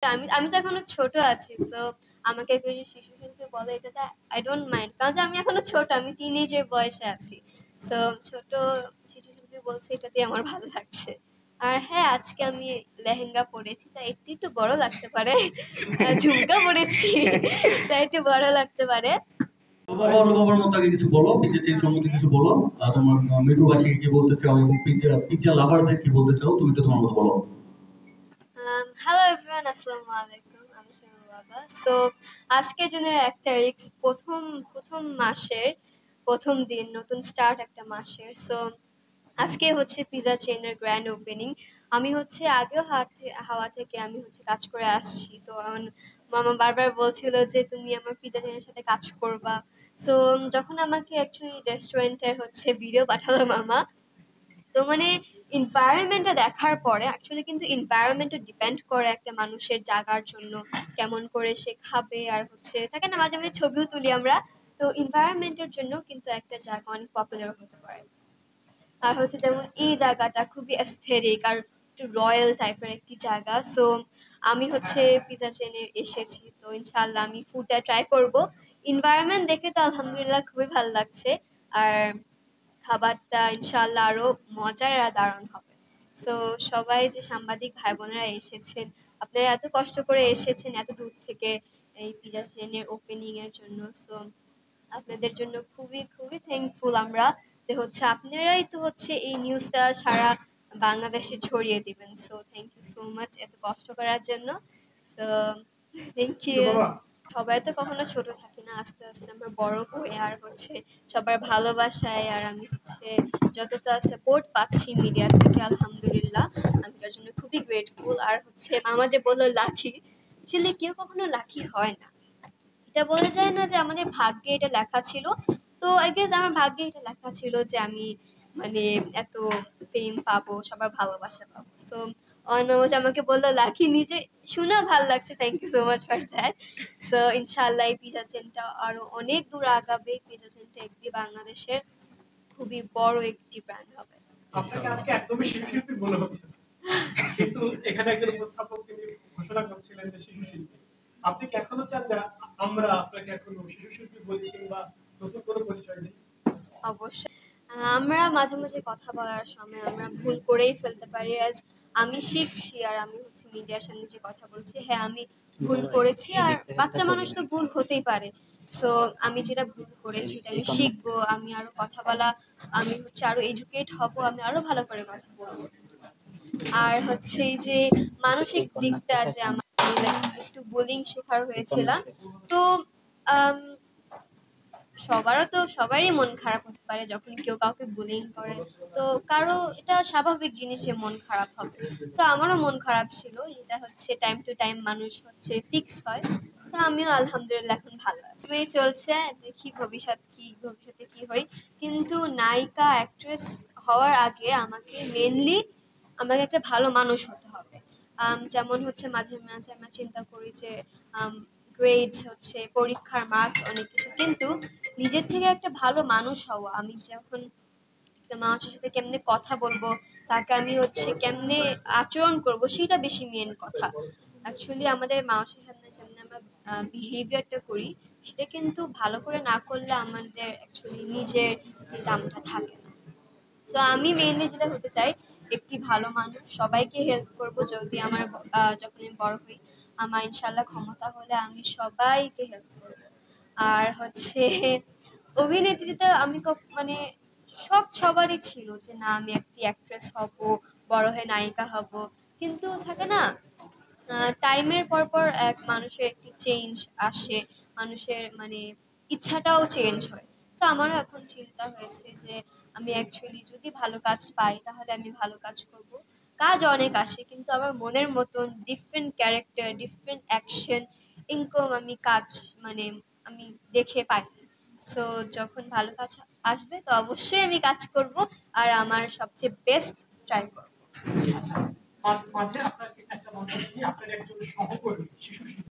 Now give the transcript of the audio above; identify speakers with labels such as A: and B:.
A: আমি আমি তো এখনো ছোট আছি, তো আমাকে কেউ যদি শিশু শিল্পী বলে এটাতে আই ডোন্ট মাইন্ড, কারণ যে আমি এখনো ছোট, আমি টিনেজের বয়সে আছি। তো ছোট শিশু শিল্পী বলছে, এটাতে আমার ভালো লাগছে। আর হ্যাঁ, আজকে আমি লেহেঙ্গা পরেছি, তাই একটু একটু বড় লাগতে পারে। ঝুমকা পরেছি, তাই একটু বড় লাগতে পারে।
B: বাবার মতো আগে কিছু বলো, পিৎজা চেইন সম্বন্ধে কিছু বলো। তোমার মৃদুভাষীকে কি বলতে চাও এবং পিৎজা পিৎজা লাভারদের কি বলতে চাও, তুমি তো তোমার মতো বলো।
A: হ্যালো এভরিওয়ান, আসসালামু আলাইকুম। আমি শিমুল বাবা। সো আজকে জুনের 1 তারিখ, প্রথম প্রথম মাসের প্রথম দিন, নতুন স্টার্ট একটা মাসের। সো আজকে হচ্ছে পিজা চেইনের গ্র্যান্ড ওপেনিং। আমি হচ্ছে আগেও হাওয়া থেকে আমি হচ্ছে কাজ করে আসছি, তো আমার মামা বারবার বলছিল যে তুমি আমার পিজা চেইনের সাথে কাজ করবা। সো যখন আমাকে অ্যাকচুয়ালি রেস্টুরেন্টের হচ্ছে ভিডিও পাঠালো মামা, তো মানে এনভায়রনমেন্টটা দেখার পরে, অ্যাকচুয়ালি কিন্তু এনভায়রনমেন্টও ডিপেন্ড করে একটা মানুষের জাগার জন্য, কেমন করে সে খাবে। আর হচ্ছে থাকে না, মাঝে মাঝে ছবিও তুলি আমরা, তো এনভায়রনমেন্টের জন্য কিন্তু একটা জায়গা অনেক পপুলার হতে পারে। আর হচ্ছে যেমন এই জায়গাটা খুবই অ্যাস্থেটিক আর একটু রয়্যাল টাইপের একটি জায়গা। সো আমি হচ্ছে পিজা চেনে এসেছি, তো ইনশাল্লাহ আমি ফুডটা ট্রাই করব। এনভায়রনমেন্ট দেখে তো আলহামদুলিল্লাহ খুবই ভালো লাগছে। আর খাবারটা ইনশাল্লাহ আরো মজার আর দারুণ হবে। সো সবাই যে সাংবাদিক ভাই বোনেরা এসেছেন, আপনারা এত কষ্ট করে এসেছেন এত দূর থেকে এই পিজা চেনের ওপেনিং এর জন্য। সো আপনাদের জন্য খুবই খুবই থ্যাঙ্কফুল আমরা, যে হচ্ছে আপনারাই তো হচ্ছে এই নিউজটা সারা বাংলাদেশে ছড়িয়ে দিবেন। So thank you so much এত কষ্ট করার জন্য। তো থ্যাংক ইউ। সবাই তো কখনো ছোট থাকি না, আস্তে আস্তে আমরা বড় হই। আর হচ্ছে সবার ভালোবাসায় আর আমি হচ্ছে যতটা সাপোর্ট পাচ্ছি মিডিয়া থেকে, আলহামদুলিল্লাহ আমি তার জন্য খুবই গ্রেটফুল। আর হচ্ছে মামা যে বললো লাকি, আসলে কেউ কখনো লাকি হয় না। এটা বলা যায় না যে আমাদের ভাগ্যে এটা লেখা ছিল। তো আই গেস আমার ভাগ্যে এটা লেখা ছিল যে আমি মানে এত ফেম পাবো, সবার ভালোবাসা পাবো। তো অনমোজ আমাকে বললো লাকি, নিজে শুনে ভালো লাগছে। Thank you so much for that. So ইনশাআল্লাহ এই পিজা চেনটা আরো অনেক দূর আগাবে। পিজা চেনটা একটি বাংলাদেশের খুবই বড় একটি ব্র্যান্ড হবে।
C: আপনাকে আজকে একদমই শিশুশিল্পী মনে হচ্ছে না। কিন্তু এখানে একজন উপস্থাপক তিনি ঘোষণা করছিলেন যে শিশুশিল্পী। আপনি কি এখনো চান যে আমরা আপনাকে এখনো শিশুশিল্পী বলি কিংবা নতুন করে পরিচয় দিই?
A: অবশ্যই। আমরা মাঝে মাঝে কথা বলার সময় আমরা ভুল করেই ফেলতে পারি। অ্যাজ আমি শিখছি আর আমি হচ্ছে মিডিয়ার সামনে যে কথা বলছি, হ্যাঁ আমি ভুল করেছি। আর বাচ্চা মানুষ তো ভুল হতেই পারে। সো আমি যেটা ভুল করেছি এটা আমি শিখবো, আমি আরো কথা বলা, আমি হচ্ছে আরো এডুকেট হব, আমি আরো ভালো করে কথা বলবো। আর হচ্ছে এই যে মানসিক দিকটা যে আমার একটু বুলিং শিকার হয়েছিলাম, তো আম, সবারই মন খারাপ হতে পারে যখন কেউ কাউকে বুলিং করে। তো কারো এটা স্বাভাবিক জিনিস যে মন খারাপ হবে। তো আমারও মন খারাপ ছিল, যেটা হচ্ছে টাইম টু টাইম মানুষ হচ্ছে ফিক্স হয়। তো আমিও আলহামদুলিল্লাহ এখন ভালো আছি, এই চলছে। দেখি ভবিষ্যতে কি হই। কিন্তু নায়িকা অ্যাক্ট্রেস হওয়ার আগে আমাকে একটা ভালো মানুষ হতে হবে। যেমন হচ্ছে মাঝে মাঝে আমরা চিন্তা করি যে গ্রেডস হচ্ছে পরীক্ষার মার্কস অনেক কিছু, কিন্তু নিজের থেকে একটা ভালো মানুষ হওয়া, আমি যখন একটা মানুষের সাথে কেমনে কথা বলবো, তাকে আমি হচ্ছে কেমনে আচরণ করব, সেটা বেশি মেন কথা। অ্যাকচুয়ালি আমাদের মানুষের সামনে সামনে আমরা বিহেভিয়ারটা করি, সেটা কিন্তু ভালো করে না করলে আমাদের অ্যাকচুয়ালি নিজের যে দামটা থাকে না। তো আমি মেইনলি যেটা হতে চাই, একটি ভালো মানুষ, সবাইকে হেল্প করব। যদি আমার যখন আমি বড় হই, আমার ইনশাল্লাহ ক্ষমতা হলে আমি সবাইকে হেল্প করব। আর হচ্ছে অভিনেত্রীতে আমি মানে সব সবারই ছিল যে না আমি একটি অ্যাক্ট্রেস হব, বড় হয়ে নায়িকা হব। কিন্তু থাকে না, টাইমের পর পর এক মানুষের একটি চেঞ্জ আসে, মানুষের মানে ইচ্ছাটাও চেঞ্জ হয়। তো আমারও এখন চিন্তা হয়েছে যে আমি অ্যাকচুয়ালি যদি ভালো কাজ পাই তাহলে আমি ভালো কাজ করব। কাজ অনেক আসে, কিন্তু আমার মনের মতন different character, different action, income আমি কাজ মানে আমি দেখে পাই। সো যখন ভালো কাজ আসবে তো অবশ্যই আমি কাজ করব, আর আমার সবচেয়ে বেস্ট ট্রাই করব।
C: আচ্ছা, মাঝে আপনাকে একটা মন্তব্য কি আপনার একজন সহকর্মী শিশু